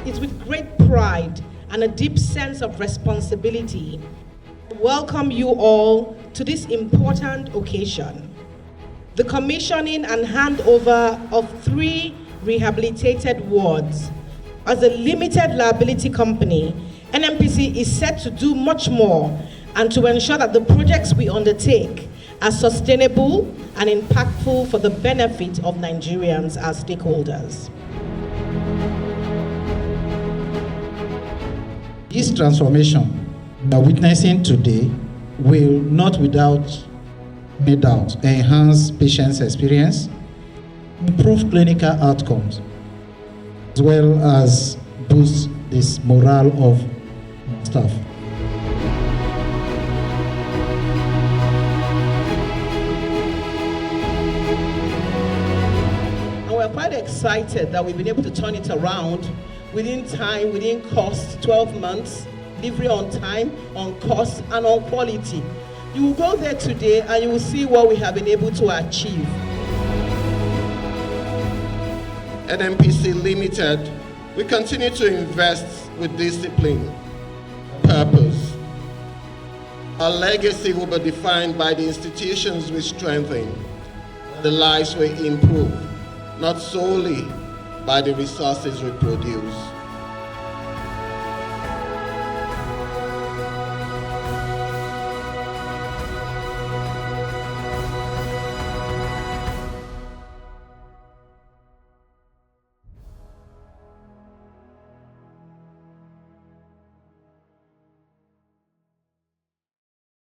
It's with great pride and a deep sense of responsibility I welcome you all to this important occasion. The commissioning and handover of 3 rehabilitated wards. As a limited liability company, NNPC is set to do much more and to ensure that the projects we undertake are sustainable and impactful for the benefit of Nigerians as stakeholders. This transformation we are witnessing today will not without any doubt enhance patients' experience, improve clinical outcomes, as well as boost this morale of staff. And we're quite excited that we've been able to turn it around within time, within cost, 12 months, delivery on time, on cost, and on quality. You will go there today and you will see what we have been able to achieve. NNPC Limited, we continue to invest with discipline, purpose. Our legacy will be defined by the institutions we strengthen, the lives we improve, not solely by the resources we produce.